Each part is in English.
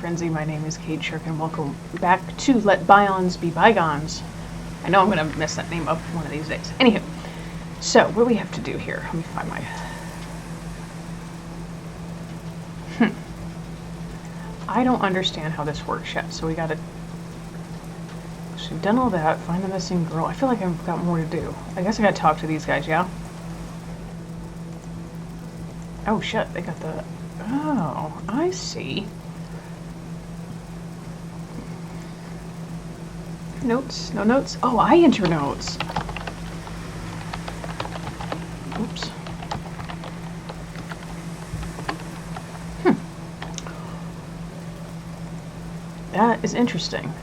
Frenzy. My name is Kate Shirk, and welcome back to Let Bions Be Bygones. I know I'm going to mess that name up one of these days. Anywho, so what do we have to do here? Let me find my... I don't understand how this works yet, so we gotta... So we've done all that, find the missing girl. I feel like I've got more to do. I guess I gotta talk to these guys, yeah? Oh shit, they got the... Oh, I see. Notes? No notes? Oh, I enter notes. Oops. That is interesting.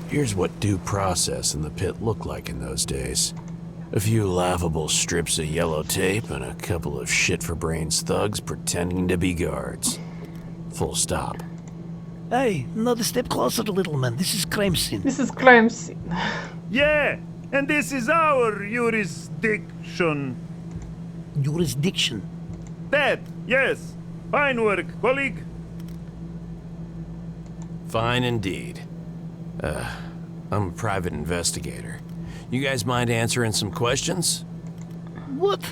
Here's what due process in the pit looked like in those days. A few laughable strips of yellow tape and a couple of shit-for-brains thugs pretending to be guards. Full stop. Hey, another step closer, little man. This is crime scene. This is crime scene. Yeah, and this is our jurisdiction. Jurisdiction? That, yes. Fine work, colleague. Fine indeed. I'm a private investigator. You guys mind answering some questions? What?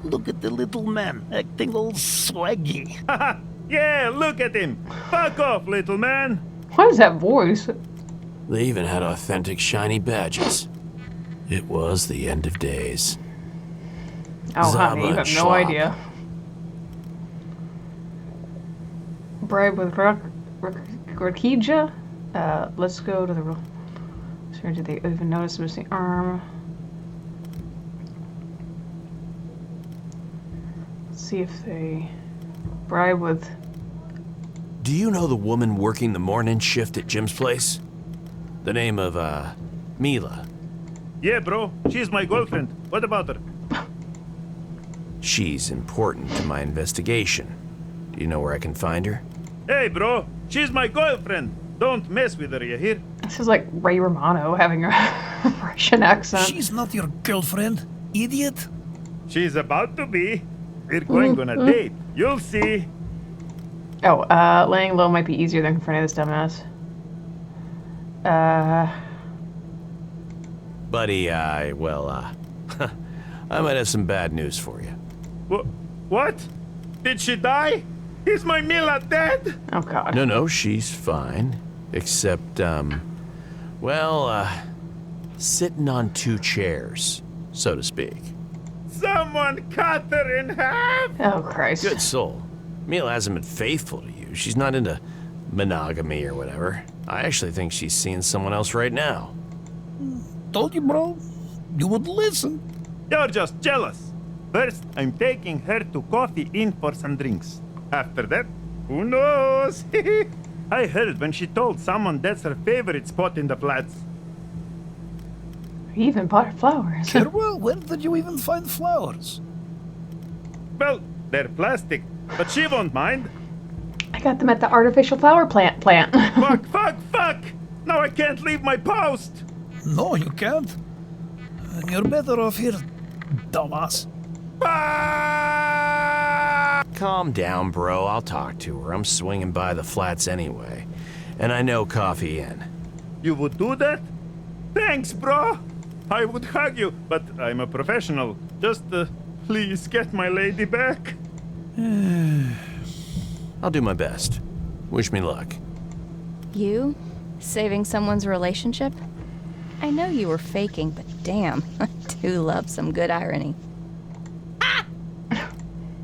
Look at the little man, acting all swaggy. Haha, yeah, look at him. Fuck off, little man. What is that voice? They even had authentic shiny badges. It was the end of days. Oh, honey, you Zaba have no Schlop. idea. Bribe with Rakija? Let's go to the... So did they even notice the missing arm? Let's see if they... Bribe with... Do you know the woman working the morning shift at Jim's place? The name of, Mila. Yeah, bro, she's my girlfriend. What about her? She's important to my investigation. Do you know where I can find her? Hey, bro, she's my girlfriend. Don't mess with her, you hear? This is like Ray Romano having a Russian accent. She's not your girlfriend, idiot. She's about to be. We're going on a date. You'll see. Oh, laying low might be easier than confronting this dumbass. Buddy, I might have some bad news for you. What? Did she die? Is my Mila dead? Oh god. No, she's fine. Except, sitting on two chairs, so to speak. Someone cut her in half? Oh Christ. Good soul. Mila hasn't been faithful to you. She's not into monogamy or whatever. I actually think she's seeing someone else right now. Told you, bro. You would listen. You're just jealous. First, I'm taking her to Coffee Inn for some drinks. After that, who knows? I heard when she told someone that's her favorite spot in the flats. He even bought her flowers. Well, where did you even find flowers? Well, they're plastic, but she won't mind. I got them at the artificial flower plant. Fuck! Now I can't leave my post! No, you can't. You're better off here, dumbass. Calm down, bro. I'll talk to her. I'm swinging by the flats anyway. And I know Coffee Inn. You would do that? Thanks, bro! I would hug you, but I'm a professional. Just, please get my lady back. I'll do my best. Wish me luck. You? Saving someone's relationship? I know you were faking, but damn, I do love some good irony.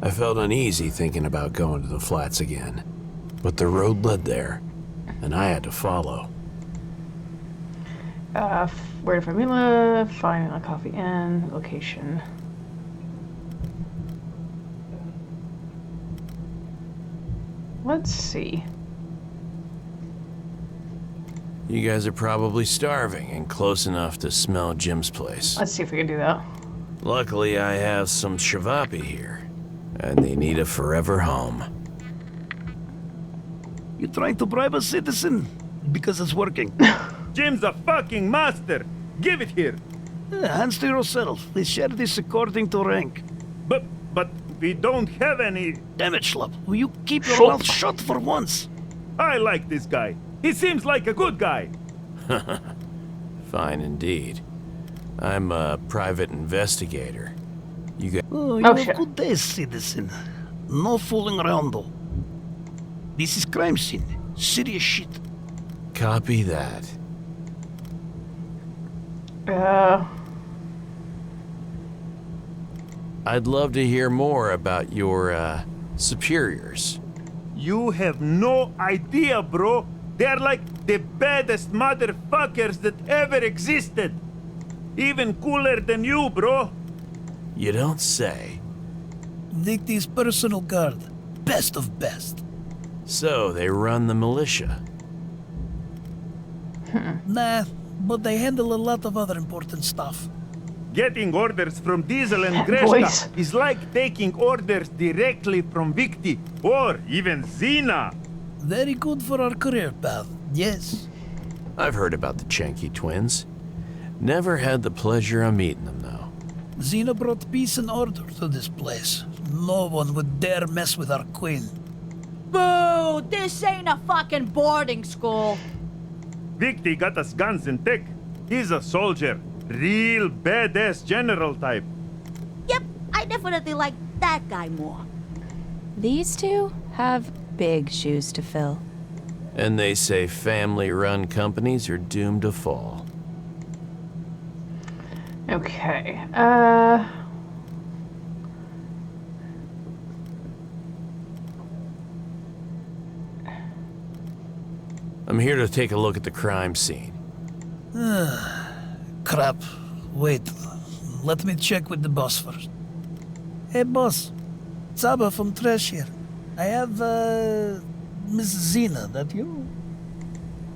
I felt uneasy thinking about going to the flats again. But the road led there, and I had to follow. Where to find Mila? Find a Coffee Inn. Location. Let's see. You guys are probably starving and close enough to smell Jim's place. Let's see if we can do that. Luckily, I have some shavapi here, and they need a forever home. You trying to bribe a citizen? Because it's working. Jim's a fucking master. Give it here. Hands to yourself. We share this according to rank. But We don't have any. Damn it, Schlub. Will you keep your Schlub. mouth shut for once? I like this guy. He seems like a good guy. Fine indeed. I'm a private investigator. You got... Oh, you Oh, have shit. good days, citizen. No fooling around, though. This is crime scene. Serious shit. Copy that. I'd love to hear more about your, superiors. You have no idea, bro. They're like the baddest motherfuckers that ever existed. Even cooler than you, bro. You don't say. Victi's personal guard. Best of best. So, they run the militia. Nah, but they handle a lot of other important stuff. Getting orders from Diesel and Voice. Greshka is like taking orders directly from Victi or even Xena. Very good for our career path, yes. I've heard about the Chenky twins. Never had the pleasure of meeting them, though. Xena brought peace and order to this place. No one would dare mess with our queen. Boo! This ain't a fucking boarding school. Victi got us guns and tech. He's a soldier. Real badass general type. Yep, I definitely like that guy more. These two have big shoes to fill. And they say family-run companies are doomed to fall. Okay. I'm here to take a look at the crime scene. Crap. Wait. Let me check with the boss first. Hey, boss. Saba from Trash here. I have, Miss Xena, that you?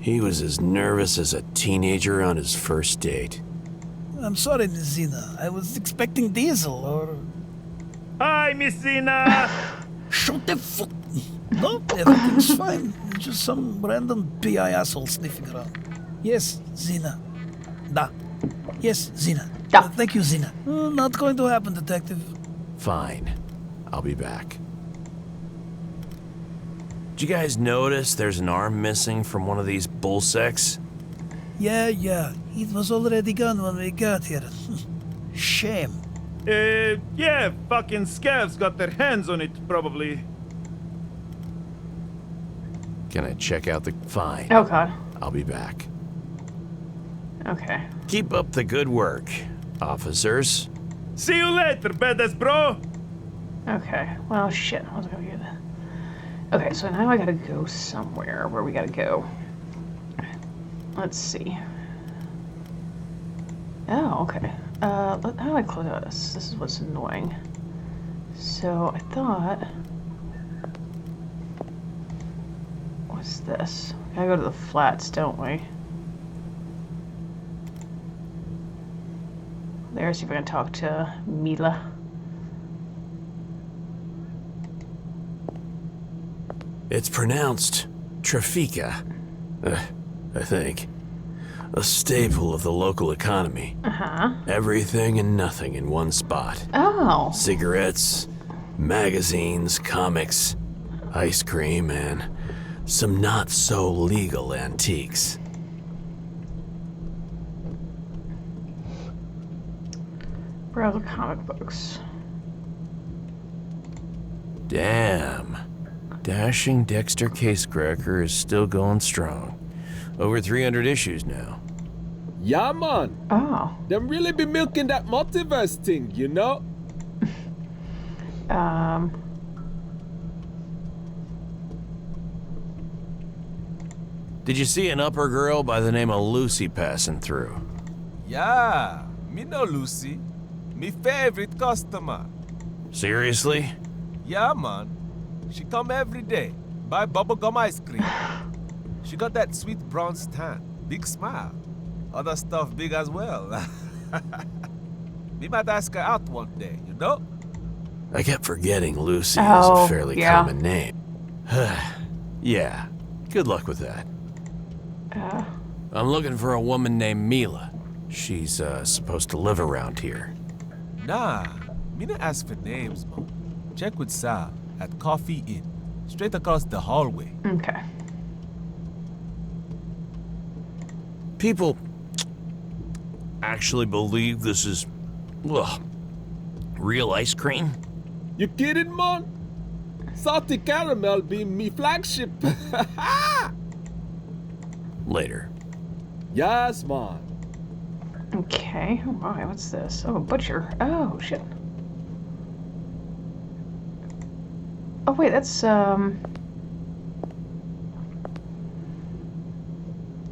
He was as nervous as a teenager on his first date. I'm sorry, Miss Xena. I was expecting Diesel or... Hi, Miss Xena. Shut the fuck... No, everything's fine. Just some random PI asshole sniffing around. Yes, Xena. Da. Yes, Xena. Da. Thank you, Xena. Not going to happen, detective. Fine. I'll be back. Did you guys notice there's an arm missing from one of these bullsecks? Yeah. It was already gone when we got here. Shame. Yeah, fucking scavs got their hands on it, probably. Can I check out the... Fine. Oh god. I'll be back. Okay. Keep up the good work, officers. See you later, badass bro. Okay. Well, shit. I was gonna get that. Okay, so now I gotta go somewhere. Where we gotta go? Let's see. Oh, okay. How do I close out this? This is what's annoying. So I thought... What's this? We gotta go to the flats, don't we? There, see if I can talk to Mila. It's pronounced Trafika, I think. A staple of the local economy. Uh-huh. Everything and nothing in one spot. Oh. Cigarettes, magazines, comics, ice cream, and some not-so-legal antiques. Browse comic books. Damn. Dashing Dexter Casecracker is still going strong. Over 300 issues now. Yeah, man. Oh. Them really be milking that multiverse thing, you know? Did you see an upper girl by the name of Lucy passing through? Yeah, me know Lucy. Me favorite customer. Seriously? Yeah, man. She come every day, buy bubblegum ice cream. She got that sweet bronze tan, big smile. Other stuff big as well. We might ask her out one day, you know? I kept forgetting Lucy is Oh, a fairly yeah. common name. Yeah, good luck with that. I'm looking for a woman named Mila. She's supposed to live around here. Nah, me not ask for names, man. Check with Sal at Coffee Inn, straight across the hallway. Okay. People actually believe this is, real ice cream? You kidding, man? Salty caramel be me flagship. Later. Yes, man. Okay. Oh, my, what's this? Oh, a butcher. Oh, shit. Oh, wait, that's,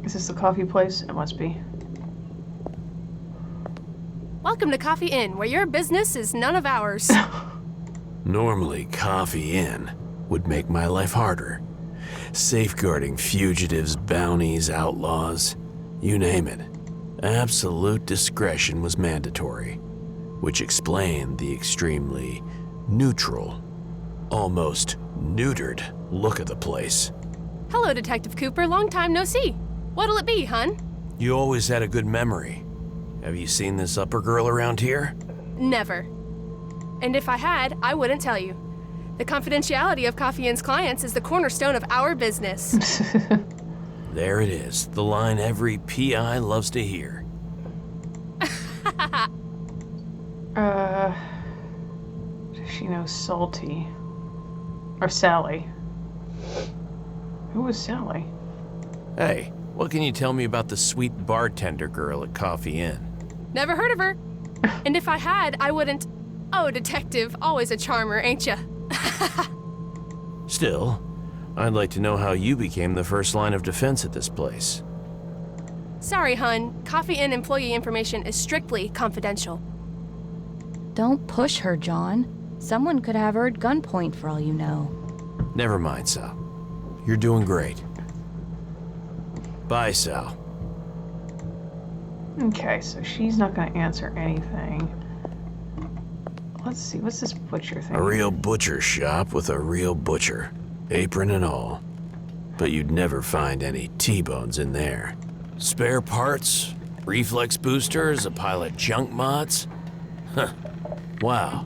Is this the coffee place? It must be. Welcome to Coffee Inn, where your business is none of ours. Normally, Coffee Inn would make my life harder. Safeguarding fugitives, bounties, outlaws, you name it. Absolute discretion was mandatory, which explained the extremely neutral, almost neutered look of the place. Hello, Detective Cooper. Long time no see. What'll it be, hun? You always had a good memory. Have you seen this upper girl around here? Never. And if I had, I wouldn't tell you. The confidentiality of Coffee Inn's clients is the cornerstone of our business. There it is, the line every PI loves to hear. Does she know Salty? Or Sally? Who was Sally? Hey, what can you tell me about the sweet bartender girl at Coffee Inn? Never heard of her. And if I had, I wouldn't. Oh, Detective, always a charmer, ain't ya? Still, I'd like to know how you became the first line of defense at this place. Sorry, hun. Coffee Inn employee information is strictly confidential. Don't push her, John. Someone could have her at gunpoint for all you know. Never mind, Sal. You're doing great. Bye, Sal. Okay, so she's not gonna answer anything. Let's see, what's this butcher thing? A real butcher shop with a real butcher, apron and all. But you'd never find any T-bones in there. Spare parts, reflex boosters, a pile of junk mods. Huh. Wow.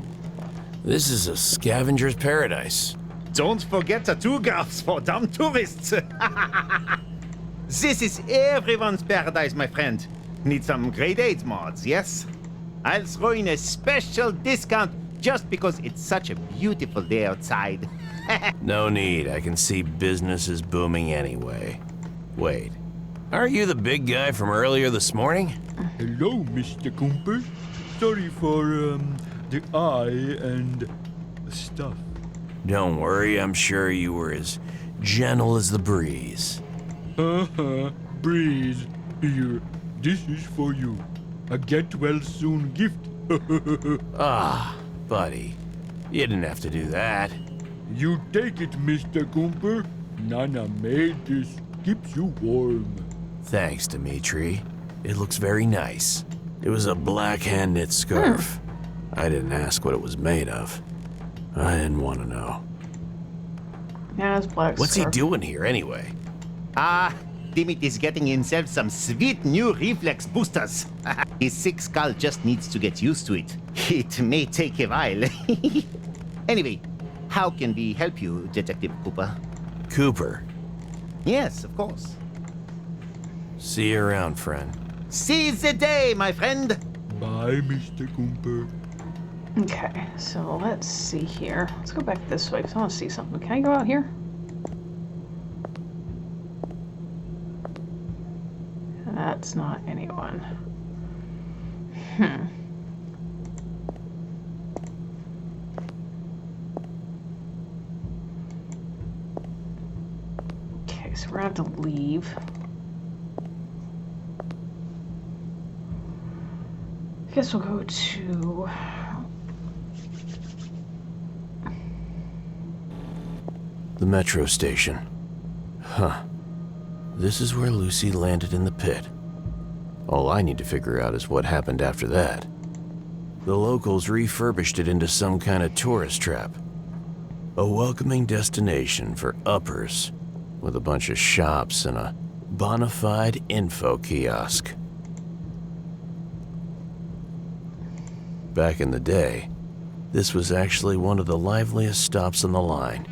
This is a scavenger's paradise. Don't forget the Tugas for dumb tourists. This is everyone's paradise, my friend. Need some grade 8 mods, yes? I'll throw in a special discount just because it's such a beautiful day outside. No need, I can see business is booming anyway. Wait, aren't you the big guy from earlier this morning? Hello, Mr. Cooper. Sorry for, the eye and stuff. Don't worry, I'm sure you were as gentle as the breeze. Breeze. Here, this is for you. A get-well-soon gift. Ah, buddy, you didn't have to do that. You take it, Mr. Cooper. Nana made this. Keeps you warm. Thanks, Dimitri. It looks very nice. It was a black hand-knit scarf. I didn't ask what it was made of. I didn't want to know. Yeah, it's black What's he scarf. doing here anyway? Dimit is getting himself some sweet new reflex boosters. His sick skull just needs to get used to it. It may take a while. Anyway, how can we help you, Detective Cooper? Cooper. Yes, of course. See you around, friend. Seize the day, my friend. Bye, Mr. Cooper. Okay, so let's see here. Let's go back this way because I want to see something. Can I go out here? That's not anyone. Okay, so we're gonna have to leave. I guess we'll go to... The metro station. Huh. This is where Lucy landed in the pit. All I need to figure out is what happened after that. The locals refurbished it into some kind of tourist trap. A welcoming destination for uppers, with a bunch of shops and a bona fide info kiosk. Back in the day, this was actually one of the liveliest stops on the line.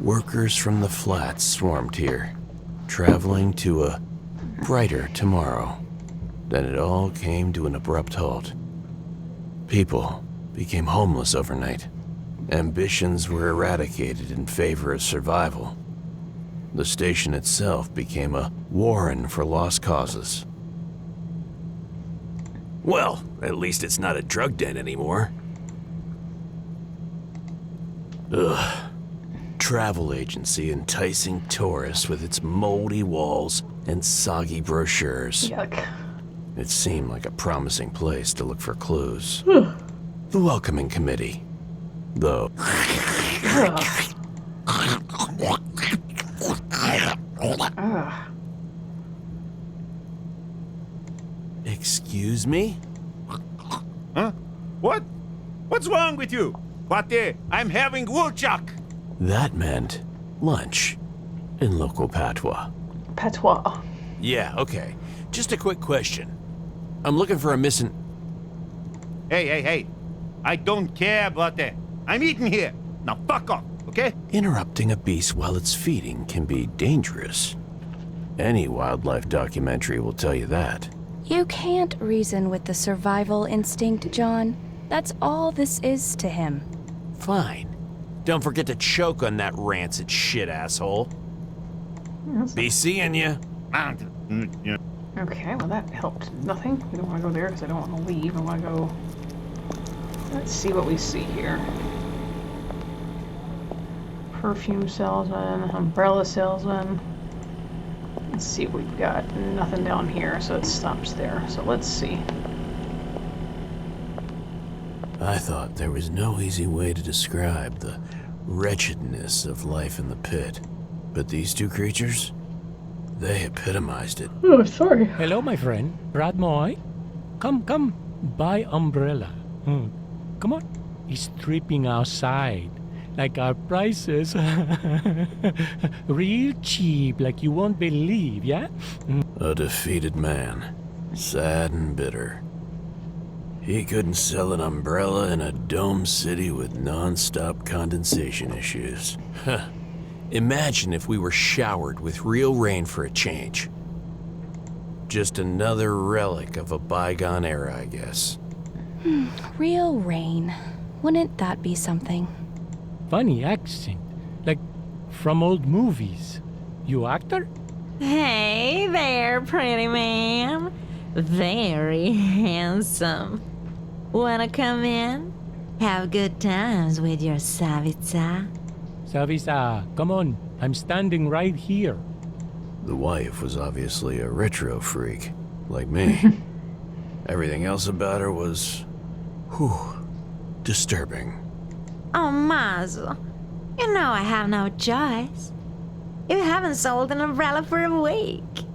Workers from the flats swarmed here, traveling to a brighter tomorrow. Then it all came to an abrupt halt. People became homeless overnight. Ambitions were eradicated in favor of survival. The station itself became a warren for lost causes. Well, at least it's not a drug den anymore. Ugh. Travel agency enticing tourists with its moldy walls and soggy brochures. Yuck. It seemed like a promising place to look for clues. The welcoming committee, though. Ugh. Ugh. Excuse me? Huh? What? What's wrong with you? Pate, I'm having woolchuck. That meant lunch in local patois. Patois. Yeah, okay. Just a quick question. I'm looking for a missing... Hey. I don't care, Pate. I'm eating here. Now fuck off, okay? Interrupting a beast while it's feeding can be dangerous. Any wildlife documentary will tell you that. You can't reason with the survival instinct, John. That's all this is to him. Fine. Don't forget to choke on that rancid shit, asshole. Be seeing ya. Okay, well that helped nothing. We don't want to go there because I don't want to leave. I want to go... Let's see what we see here. Perfume salesman, umbrella salesman. Let's see what we've got. Nothing down here, so it stops there. So let's see. I thought there was no easy way to describe the wretchedness of life in the pit. But these two creatures, they epitomized it. Oh, sorry. Hello, my friend. Brad Moy. Come. Buy umbrella. Come on. It's tripping outside. Like our prices. Real cheap, like you won't believe, yeah? A defeated man. Sad and bitter. He couldn't sell an umbrella in a dome city with non-stop condensation issues. Huh. Imagine if we were showered with real rain for a change. Just another relic of a bygone era, I guess. Real rain. Wouldn't that be something? Funny accent. Like from old movies. You actor? Hey there, pretty man. Very handsome. Wanna come in? Have good times with your Savitsa? Savisa, come on. I'm standing right here. The wife was obviously a retro freak, like me. Everything else about her was... disturbing. Oh, Mazel. You know I have no choice. You haven't sold an umbrella for a week.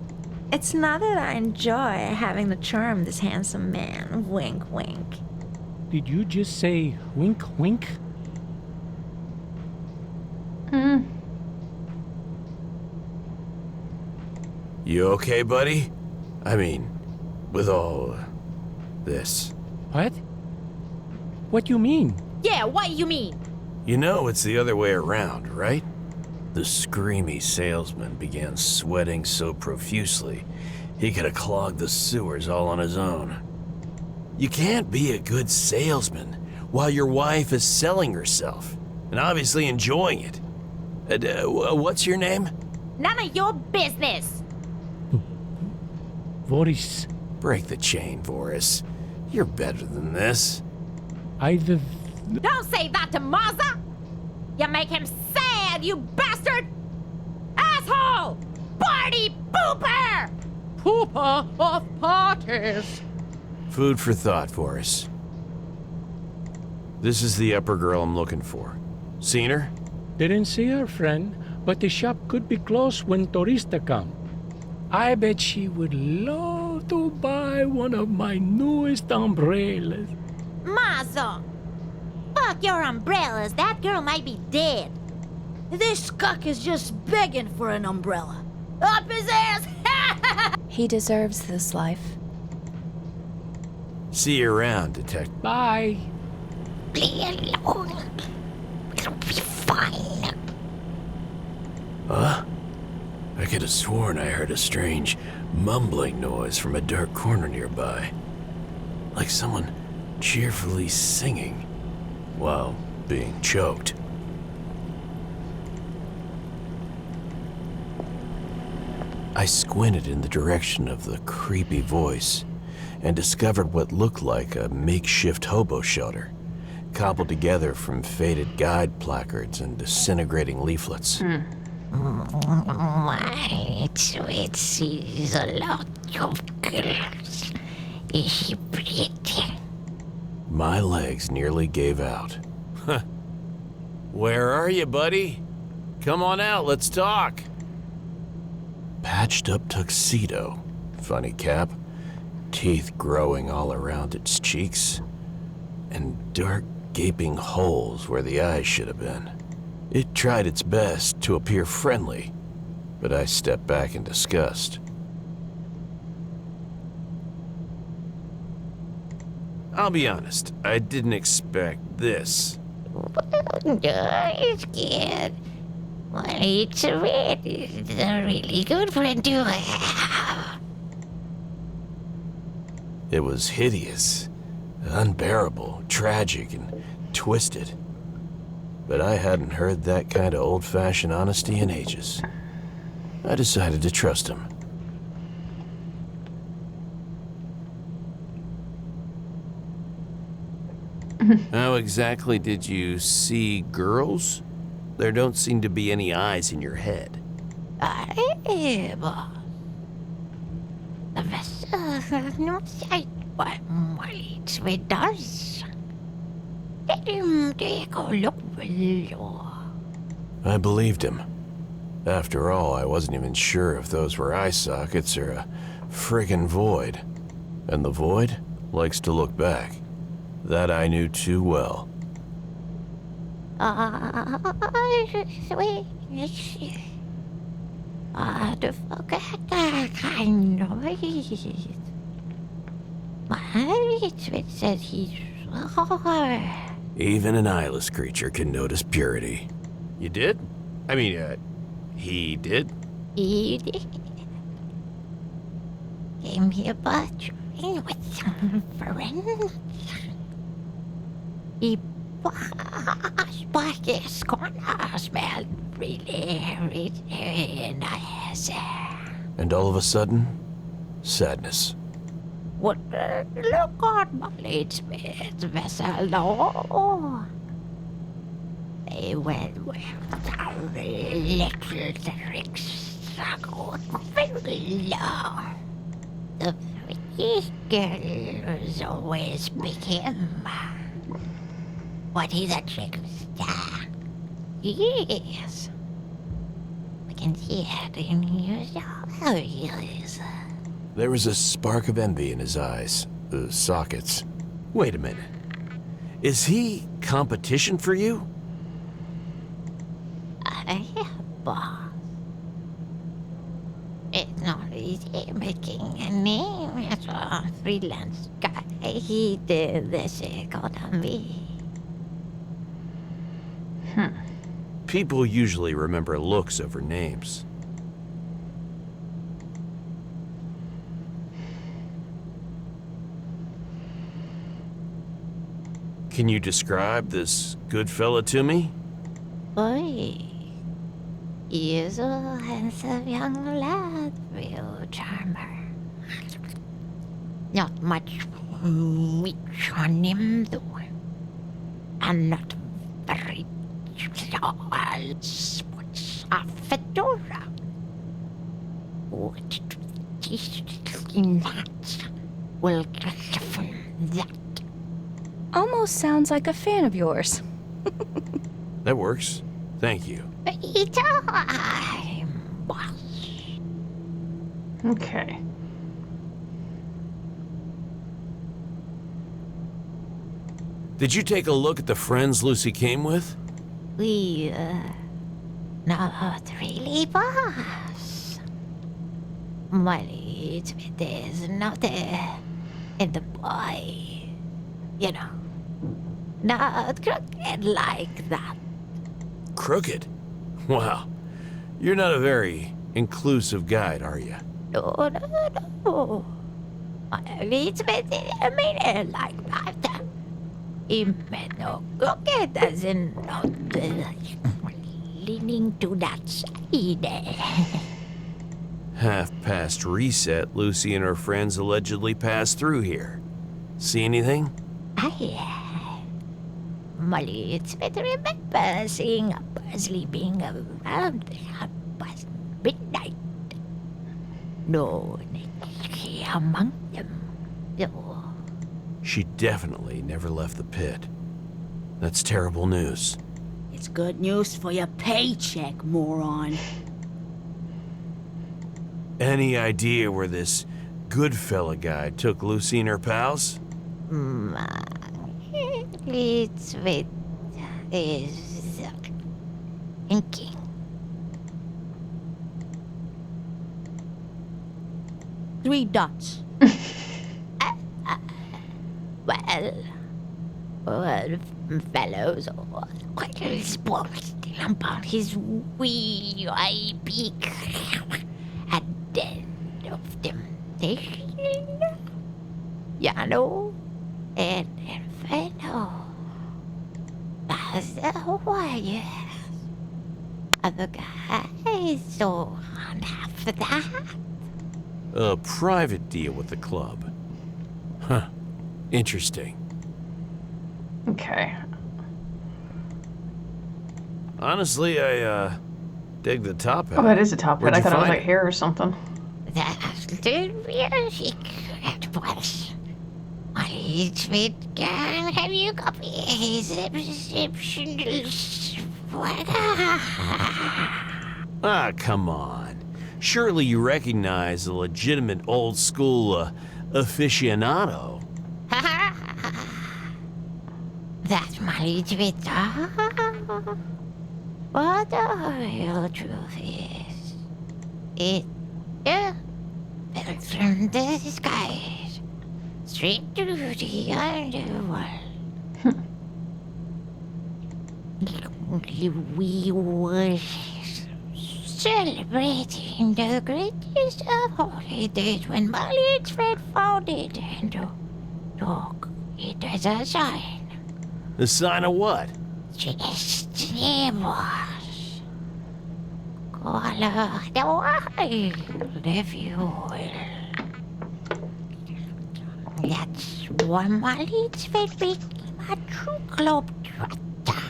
It's not that I enjoy having to charm this handsome man. Wink, wink. Did you just say wink, wink? You okay, buddy? I mean, with all this. What? What you mean? Yeah, what you mean? You know it's the other way around, right? The screamy salesman began sweating so profusely, he could have clogged the sewers all on his own. You can't be a good salesman while your wife is selling herself, and obviously enjoying it. What's your name? None of your business. Boris. Break the chain, Boris. You're better than this. Don't say that to Maza! You make him sad, you bastard! Asshole! Party pooper! Pooper of parties. Food for thought, Boris. This is the upper girl I'm looking for. Seen her? Didn't see her, friend, but the shop could be closed when tourists come. I bet she would love to buy one of my newest umbrellas. Maza! Fuck your umbrellas, that girl might be dead. This scuck is just begging for an umbrella. Up his ass! He deserves this life. See you around, Detective. Bye. play along. We'll be fine. Huh? I could have sworn I heard a strange mumbling noise from a dark corner nearby. Like someone cheerfully singing while being choked. I squinted in the direction of the creepy voice and discovered what looked like a makeshift hobo shelter, cobbled together from faded guide placards and disintegrating leaflets. My sweet sees a lot of girls. Is she pretty? My legs nearly gave out. Where are you, buddy? Come on out, let's talk. Patched up tuxedo, funny cap, teeth growing all around its cheeks, and dark gaping holes where the eyes should have been. It tried its best to appear friendly, but I stepped back in disgust. I'll be honest, I didn't expect this. It's good. Well, it's a really good friend to have. It was hideous, unbearable, tragic, and twisted. But I hadn't heard that kind of old-fashioned honesty in ages. I decided to trust him. How exactly did you see girls? There don't seem to be any eyes in your head. Boss. The vessel not sight what it's with us. Let him take a look below. I believed him. After all, I wasn't even sure if those were eye sockets or a friggin' void. And the void likes to look back. That I knew too well. To forget that kind of it. My Twit said he's... Even an eyeless creature can notice purity. You did? I mean, he did? He did. Came here patrolling with some friends. He passed by this corner, smelled really nice. And all of a sudden, sadness. What look on my Smith's vessel, no. They went with some little tricks, struggled very low. The pretty girls always pick him. What he's a trickster. Yes. We can see it in his eyes. There was a spark of envy in his eyes, the sockets. Wait a minute. Is he competition for you? Boss. It's not easy making a name as a freelance guy. He did this economy. People usually remember looks over names. Can you describe this good fella to me? Boy, he is a handsome young lad, real charmer. Not much meat on him, though. And not very tall. Sports a fedora. What nuts will get from that? Almost sounds like a fan of yours. That works. Thank you. Time, boss. Okay. Did you take a look at the friends Lucy came with? We, not really, boss. Money, there's not in the boy. You know, Not crooked like that. Crooked? Wow. You're not a very inclusive guide, are you? No. It's made like that. It made no crooked as in not leaning to that side. Half past reset, Lucy and her friends allegedly passed through here. See anything? Molly, it's better remember seeing a sleeping around there past midnight. No Nicky among them. No. She definitely never left the pit. That's terrible news. It's good news for your paycheck, moron. Any idea where this good fella guy took Lucy and her pals? It's with is thinking. Three dots. Well, fellows are quite responsible about his wee eye beak at the end of temptation. Yano and Inferno. That's why other guys so after that. A private deal with the club. Huh. Interesting. Okay. Honestly, I dig the top hat. Oh, that is a top hat. Where'd I you thought it was find like hair or something. That's the music at once. My sweet can have you copy his exceptional swagger? Ah, come on. Surely you recognize a legitimate old school aficionado. That's my Twitter. What the real truth is, it fell from the skies straight to the underworld. We were celebrating the greatest of holidays when Malik's fate founded and took it as a sign. The sign of what? Just neighbors. Call her the wild, if you will. That's why Malik's fate became a true globetrotter.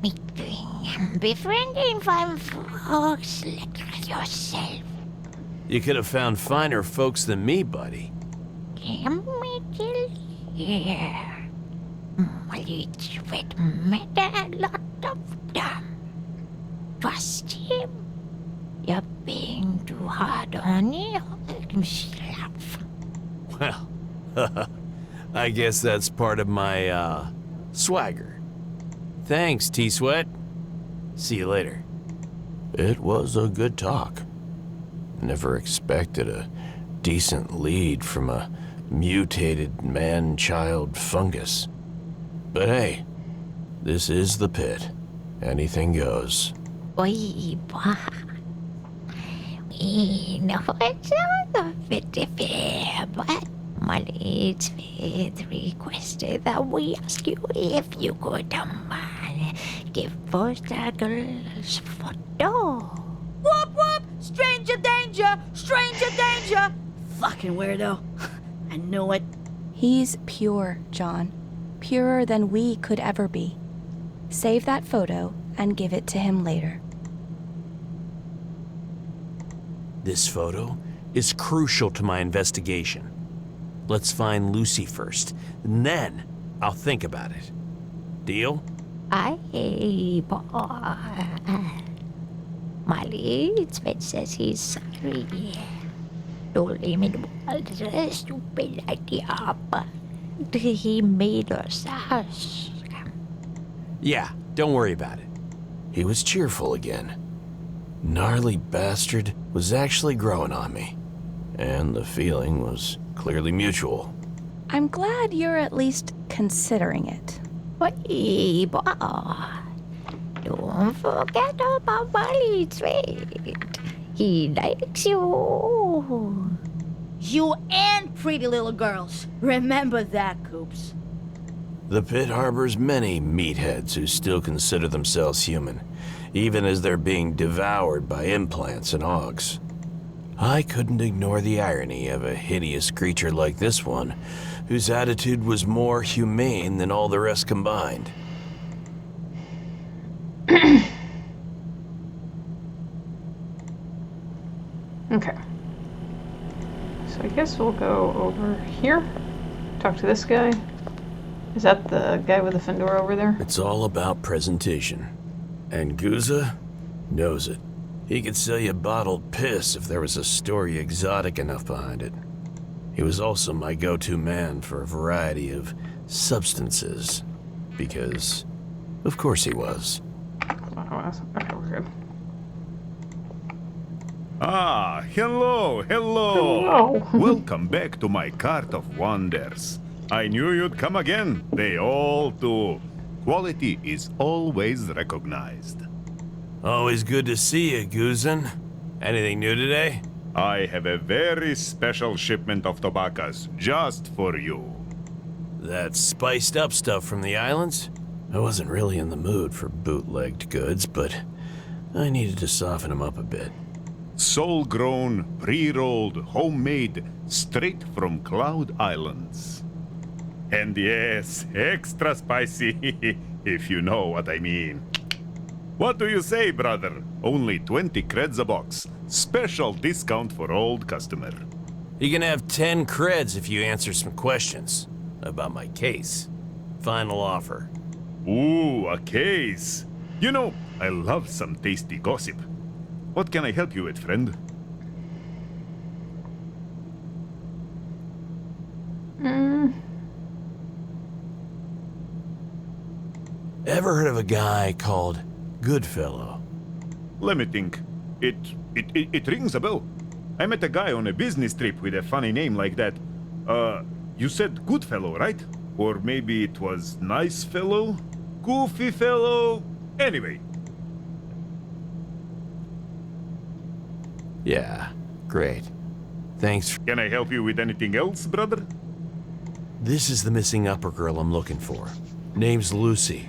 Meeting and befriending fine folks like yourself. You could have found finer folks than me, buddy. Let me tell you, Malik's fate met a lot of them. Trust him. You're being too hard on himself. Well, I guess that's part of my, swagger. Thanks, T-Sweat. See you later. It was a good talk. Never expected a decent lead from a mutated man-child fungus. But hey, this is the pit. Anything goes. We know it's not a bit fair, but Malik's faith requested that we ask you if you could give us the girl's photo. Whoop whoop! Stranger danger! Stranger danger! Fucking weirdo. I knew it. He's pure, John. Purer than we could ever be. Save that photo and give it to him later. This photo is crucial to my investigation. Let's find Lucy first, and then I'll think about it. Deal? Malik's faith says he's sorry. Told him it was a stupid idea, but he made us ask. Yeah, don't worry about it. He was cheerful again. Gnarly bastard was actually growing on me. And the feeling was clearly mutual. I'm glad you're at least considering it. Hey, boy. Don't forget about Molly Trade. He likes you. You and pretty little girls. Remember that, Coops. The pit harbors many meatheads who still consider themselves human, even as they're being devoured by implants and hogs. I couldn't ignore the irony of a hideous creature like this one, whose attitude was more humane than all the rest combined. Okay. So I guess we'll go over here. Talk to this guy. Is that the guy with the fedora over there? It's all about presentation. And Guza knows it. He could sell you bottled piss if there was a story exotic enough behind it. He was also my go-to man for a variety of substances. Because, of course he was. Okay, we're good. Ah, hello. Hello. Welcome back to my cart of wonders. I knew you'd come again. They all do. Quality is always recognized. Always good to see you, Guzan. Anything new today? I have a very special shipment of tobaccos just for you. That spiced up stuff from the islands? I wasn't really in the mood for bootlegged goods, but I needed to soften them up a bit. Soul-grown, pre-rolled, homemade, straight from Cloud Islands. And yes, extra spicy, if you know what I mean. What do you say, brother? Only 20 creds a box. Special discount for old customer. You can have 10 creds if you answer some questions about my case. Final offer. Ooh, a case. You know, I love some tasty gossip. What can I help you with, friend? Ever heard of a guy called Goodfellow? Let me think. It rings a bell. I met a guy on a business trip with a funny name like that. You said Goodfellow, right? Or maybe it was Nice Fellow? Goofy Fellow? Anyway. Yeah, great. Thanks. Can I help you with anything else, brother? This is the missing upper girl I'm looking for. Name's Lucy.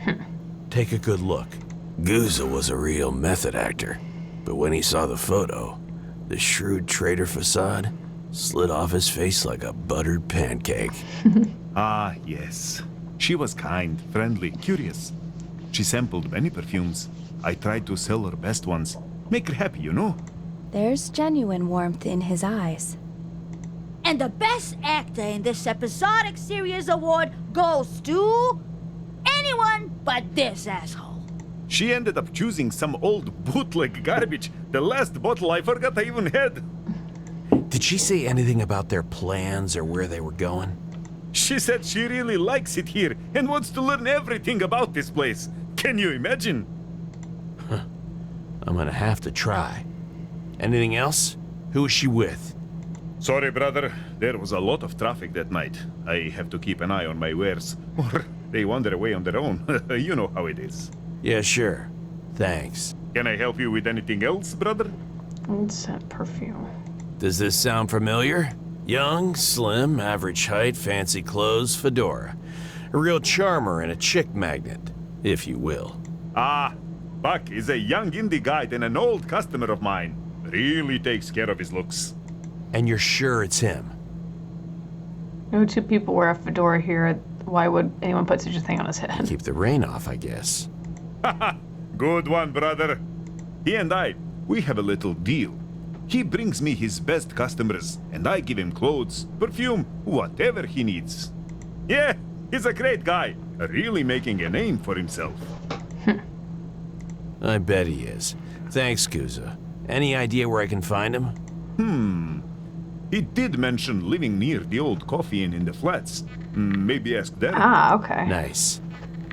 Take a good look. Guza was a real method actor, but when he saw the photo, the shrewd trader facade slid off his face like a buttered pancake. Ah, yes. She was kind, friendly, curious. She sampled many perfumes. I tried to sell her best ones. Make her happy, you know? There's genuine warmth in his eyes. And the best actor in this episodic series award goes to anyone but this asshole. She ended up choosing some old bootleg garbage. The last bottle I forgot I even had. Did she say anything about their plans or where they were going? She said she really likes it here and wants to learn everything about this place. Can you imagine? I'm gonna have to try. Anything else? Who is she with? Sorry, brother. There was a lot of traffic that night. I have to keep an eye on my wares, or they wander away on their own. You know how it is. Yeah, sure. Thanks. Can I help you with anything else, brother? Old scent perfume. Does this sound familiar? Young, slim, average height, fancy clothes, fedora. A real charmer and a chick magnet, if you will. Ah, Buck is a young indie guide and an old customer of mine. Really takes care of his looks. And you're sure it's him? No two people wear a fedora here. Why would anyone put such a thing on his head? Keep the rain off, I guess. Haha, good one, brother. He and I, we have a little deal. He brings me his best customers, and I give him clothes, perfume, whatever he needs. Yeah, he's a great guy, really making a name for himself. I bet he is. Thanks, Guza. Any idea where I can find him? He did mention living near the old coffee inn in the flats. Maybe ask Derek. Ah, okay. Nice.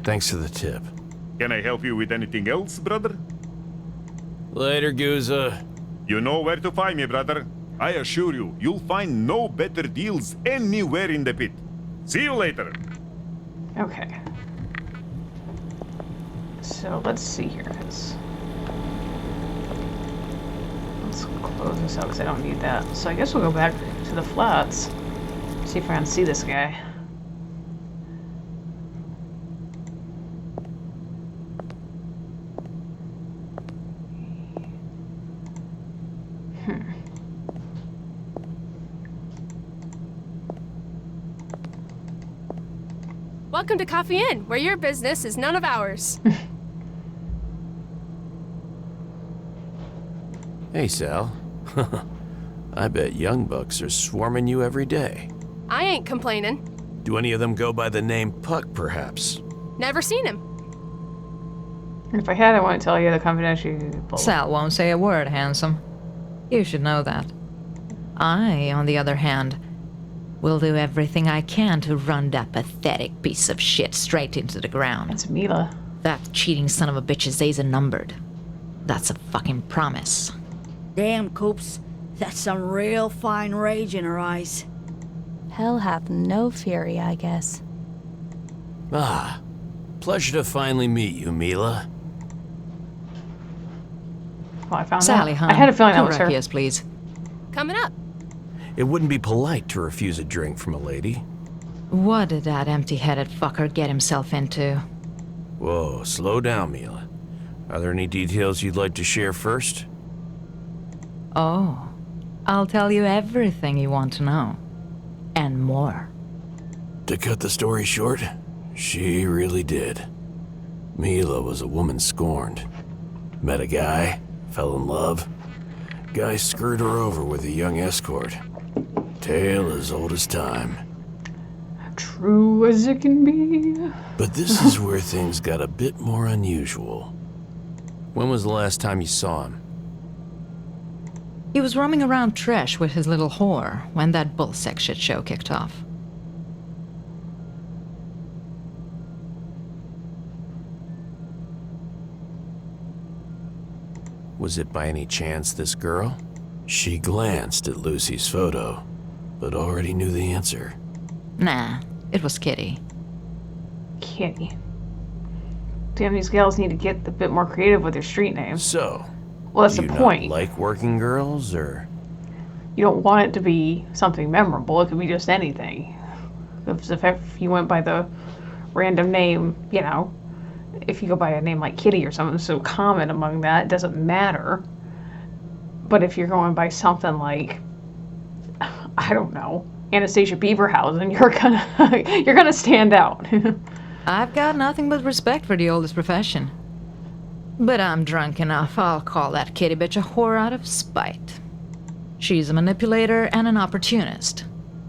Thanks for the tip. Can I help you with anything else, brother? Later, Guza. You know where to find me, brother. I assure you, you'll find no better deals anywhere in the pit. See you later. Okay. So let's see here. Let's close this out because I don't need that. So I guess we'll go back to the flats. See if I can see this guy. Welcome to Coffee Inn, where your business is none of ours. Hey, Sal. I bet young bucks are swarming you every day. I ain't complaining. Do any of them go by the name Puck, perhaps? Never seen him. If I had, I wouldn't tell you the confidential. Sal won't say a word, handsome. You should know that. I, on the other hand, will do everything I can to run that pathetic piece of shit straight into the ground. It's Mila. That cheating son of a bitch's days are numbered. That's a fucking promise. Damn, Coops. That's some real fine rage in her eyes. Hell hath no fury, I guess. Ah, pleasure to finally meet you, Mila. Well, I found Sally, out. hon. I had a feeling that was her. Yes, please. Coming up. It wouldn't be polite to refuse a drink from a lady. What did that empty-headed fucker get himself into? Whoa, slow down, Mila. Are there any details you'd like to share first? Oh, I'll tell you everything you want to know. And more. To cut the story short, she really did. Mila was a woman scorned. Met a guy, fell in love. Guy screwed her over with a young escort. Tale as old as time. True as it can be. But this is where things got a bit more unusual. When was the last time you saw him? He was roaming around Tresh with his little whore when that bullsex shit show kicked off. Was it by any chance this girl? She glanced at Lucy's photo, but already knew the answer. Nah, it was Kitty. Kitty. Damn, these gals need to get a bit more creative with their street names. So, Well, that's do the you point. not like working girls, or? You don't want it to be something memorable. It could be just anything. If you went by the random name, you know, if you go by a name like Kitty or something so common among that, it doesn't matter. But if you're going by something like, I don't know, Anastasia Beaverhausen, you're gonna stand out. I've got nothing but respect for the oldest profession. But I'm drunk enough, I'll call that kitty bitch a whore out of spite. She's a manipulator and an opportunist.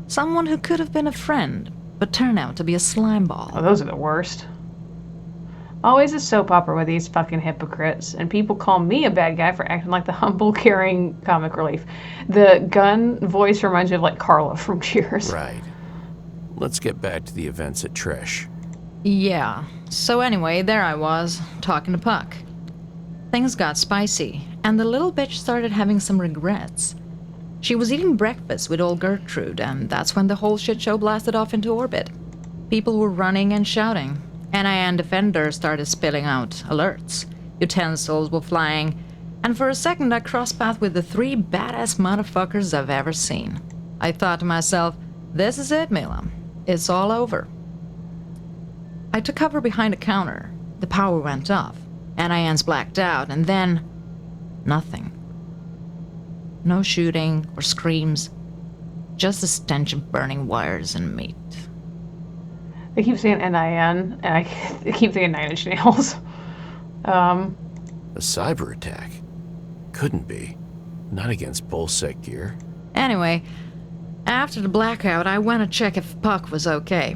Someone who could have been a friend, but turned out to be a slimeball. Oh, those are the worst. Always a soap opera with these fucking hypocrites, and people call me a bad guy for acting like the humble, caring comic relief. The gun voice reminds me of like Carla from Cheers. Right. Let's get back to the events at Tresh. Yeah, so anyway, there I was, talking to Puck. Things got spicy, and the little bitch started having some regrets. She was eating breakfast with old Gertrude, and that's when the whole shit show blasted off into orbit. People were running and shouting. NIN defenders started spilling out alerts. Utensils were flying, and for a second I crossed paths with the 3 badass motherfuckers I've ever seen. I thought to myself, this is it, Mila. It's all over. I took cover behind a counter. The power went off. NINs blacked out, and then nothing. No shooting or screams, just the stench of burning wires and meat. I keep saying NIN, and I keep thinking 9 Inch Nails. A cyber attack? Couldn't be. Not against bullsec gear. Anyway, after the blackout, I went to check if Puck was okay.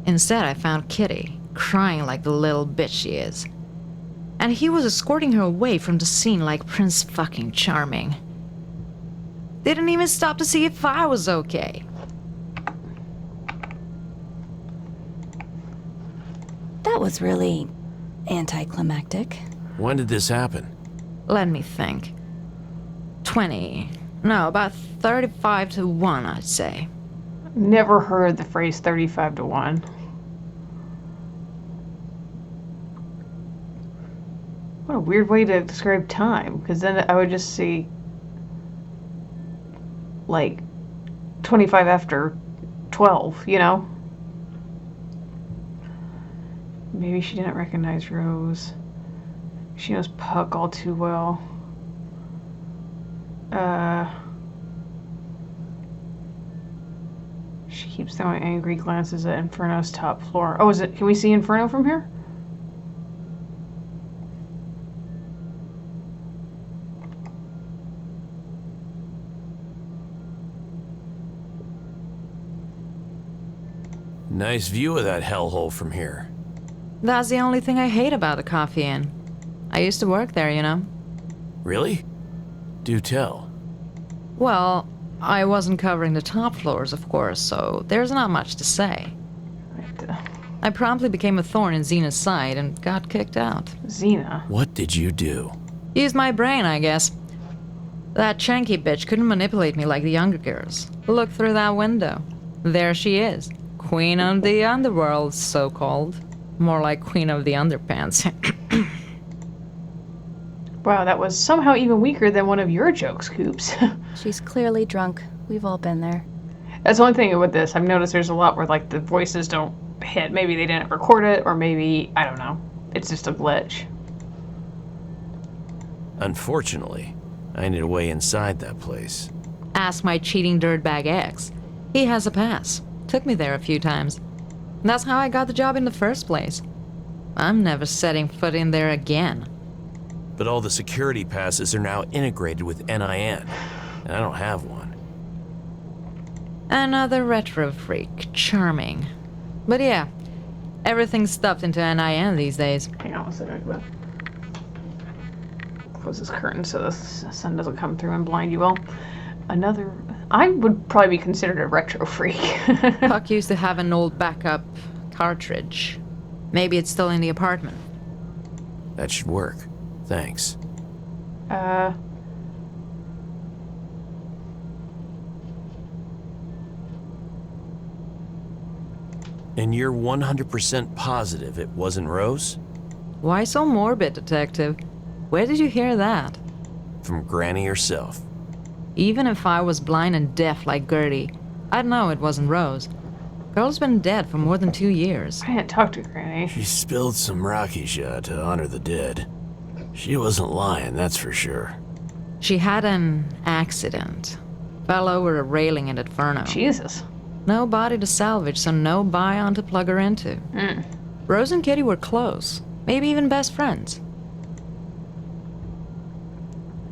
Instead, I found Kitty, crying like the little bitch she is. And he was escorting her away from the scene like Prince fucking Charming. Didn't even stop to see if I was okay. That was really anticlimactic. When did this happen? Let me think. About 35 to 1, I'd say. Never heard the phrase 35 to 1. What a weird way to describe time, because then I would just see, like, 25 after 12, you know? Maybe she didn't recognize Rose. She knows Puck all too well. She keeps throwing angry glances at Inferno's top floor. Oh, is it? Can we see Inferno from here? Nice view of that hellhole from here. That's the only thing I hate about the Coffee Inn. I used to work there, you know. Really? Do tell. Well, I wasn't covering the top floors, of course, so there's not much to say. I promptly became a thorn in Xena's side and got kicked out. Xena? What did you do? Used my brain, I guess. That Chanky bitch couldn't manipulate me like the younger girls. Look through that window. There she is. Queen of the underworld, so-called. More like Queen of the underpants. Wow, that was somehow even weaker than one of your jokes, Coops. She's clearly drunk. We've all been there. That's the only thing with this. I've noticed there's a lot where, like, the voices don't hit. Maybe they didn't record it, or maybe, I don't know. It's just a glitch. Unfortunately, I need a way inside that place. Ask my cheating dirtbag ex. He has a pass. Took me there a few times. That's how I got the job in the first place. I'm never setting foot in there again. But all the security passes are now integrated with NIN, and I don't have one. Another retro freak. Charming. But yeah, everything's stuffed into NIN these days. Hang on a second. Close this curtain so the sun doesn't come through and blind you all. Another... I would probably be considered a retro freak. Puck used to have an old backup cartridge. Maybe it's still in the apartment. That should work. Thanks. And you're 100% positive it wasn't Rose? Why so morbid, Detective? Where did you hear that? From Granny herself. Even if I was blind and deaf like Gertie, I'd know it wasn't Rose. Girl's been dead for more than 2 years. I didn't talk to Granny. She spilled some Rocky shot to honor the dead. She wasn't lying, that's for sure. She had an accident. Fell over a railing in Inferno. Jesus. No body to salvage, so no Bion to plug her into. Rose and Kitty were close. Maybe even best friends.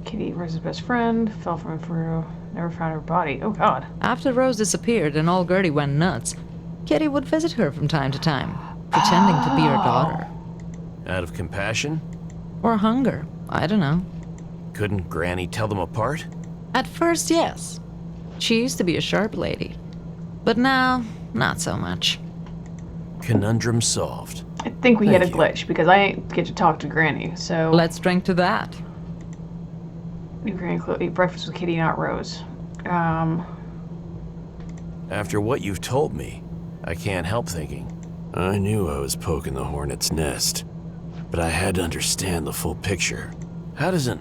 Kitty, Rose's best friend, fell from Inferno, never found her body. Oh, God. After Rose disappeared and all Gertie went nuts, Kitty would visit her from time to time, pretending to be her daughter. Out of compassion? Or hunger. I don't know. Couldn't Granny tell them apart? At first, yes. She used to be a sharp lady. But now, not so much. Conundrum solved. I think we Thank had a you. glitch, because I ain't get to talk to Granny, so... Let's drink to that. Granny eat breakfast with Kitty, not Rose. After what you've told me, I can't help thinking. I knew I was poking the hornet's nest, but I had to understand the full picture. How does an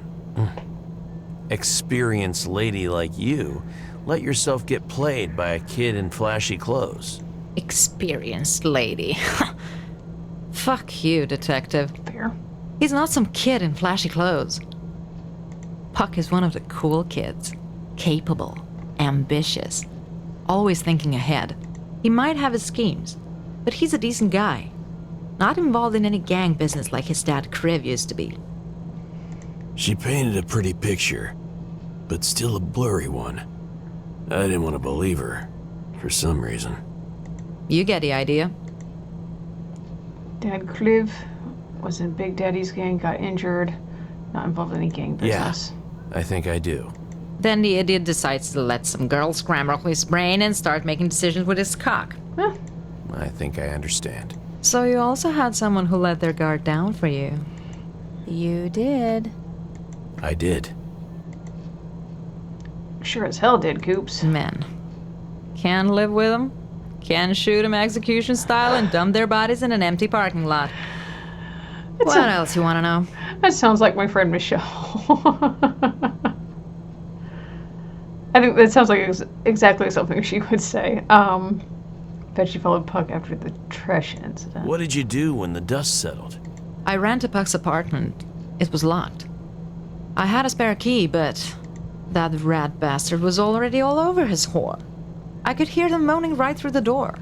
experienced lady like you let yourself get played by a kid in flashy clothes? Experienced lady. Fuck you, Detective. Fair. He's not some kid in flashy clothes. Puck is one of the cool kids. Capable, ambitious, always thinking ahead. He might have his schemes, but he's a decent guy. Not involved in any gang business like his dad Kriv used to be. She painted a pretty picture, but still a blurry one. I didn't want to believe her, for some reason. You get the idea. Dad Cliv was in Big Daddy's gang, got injured, not involved in any gang business. I think I do. Then the idiot decides to let some girl scramble his brain and start making decisions with his cock. Huh. I think I understand. So you also had someone who let their guard down for you. You did. I did. Sure as hell did, Coops. Men. Can live with them, can shoot them execution style and dump their bodies in an empty parking lot. What else you want to know? That sounds like my friend Michelle. I think that sounds like exactly something she would say. Bet she followed Puck after the trash incident. What did you do when the dust settled? I ran to Puck's apartment. It was locked. I had a spare key, but that rat bastard was already all over his whore. I could hear them moaning right through the door.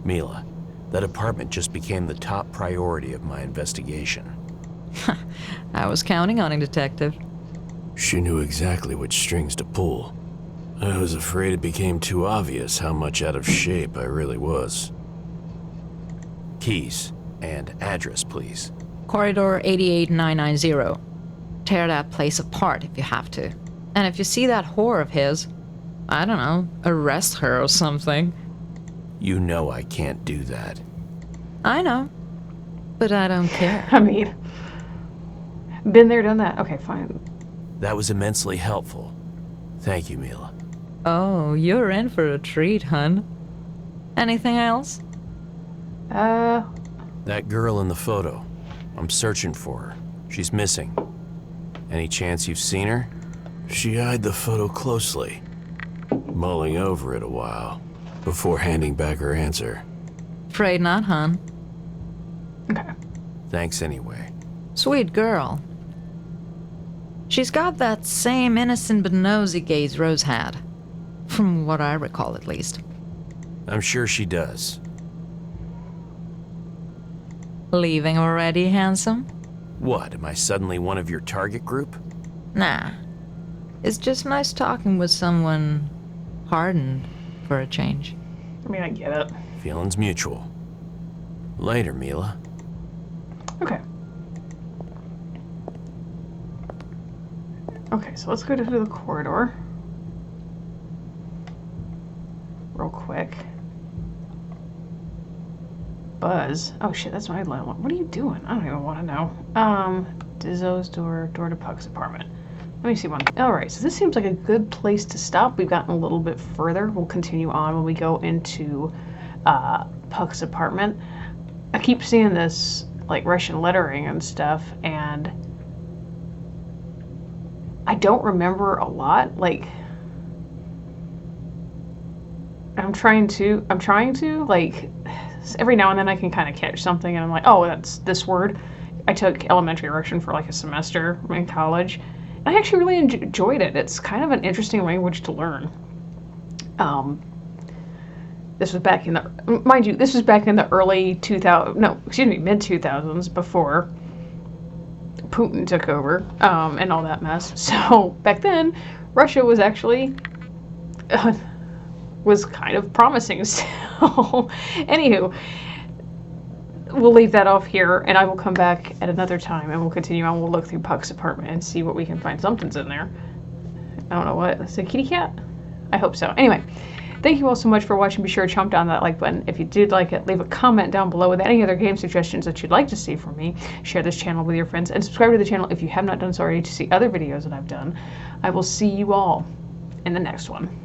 Mila, that apartment just became the top priority of my investigation. I was counting on it, Detective. She knew exactly which strings to pull. I was afraid it became too obvious how much out of shape I really was. Keys and address, please. Corridor 88990. Tear that place apart if you have to. And if you see that whore of his, I don't know, arrest her or something. You know I can't do that. I know, but I don't care. I mean, been there, done that. Okay, fine. That was immensely helpful. Thank you, Mila. Oh, you're in for a treat, hun. Anything else? That girl in the photo. I'm searching for her. She's missing. Any chance you've seen her? She eyed the photo closely, mulling over it a while, before handing back her answer. Afraid not, hun. Okay. Thanks anyway. Sweet girl. She's got that same innocent but nosy gaze Rose had. From what I recall, at least. I'm sure she does. Leaving already, handsome? What, am I suddenly one of your target group? Nah. It's just nice talking with someone hardened for a change. I mean, I get it. Feelings mutual. Later, Mila. Okay. Okay, so let's go to the corridor. Real quick. Buzz. Oh shit, that's my landlord. What are you doing? I don't even want to know. Dizzo's door to Puck's apartment. Let me see one. Alright, so this seems like a good place to stop. We've gotten a little bit further. We'll continue on when we go into Puck's apartment. I keep seeing this like Russian lettering and stuff, and I don't remember a lot. Like, I'm trying to like, every now and then I can kind of catch something and I'm like, oh, that's this word. I took elementary Russian for like a semester in college. I actually really enjoyed it. It's kind of an interesting language to learn. This was back in the, mind you, this was back in the early mid 2000s, before Putin took over, and all that mess. So back then, Russia was actually was kind of promising still. Anywho, we'll leave that off here, and I will come back at another time, and we'll continue on. We'll look through Puck's apartment and see what we can find. Something's in there. I don't know what. It's a kitty cat? I hope so. Anyway, thank you all so much for watching. Be sure to chomp down that like button. If you did like it, leave a comment down below with any other game suggestions that you'd like to see from me. Share this channel with your friends, and subscribe to the channel if you have not done so already to see other videos that I've done. I will see you all in the next one.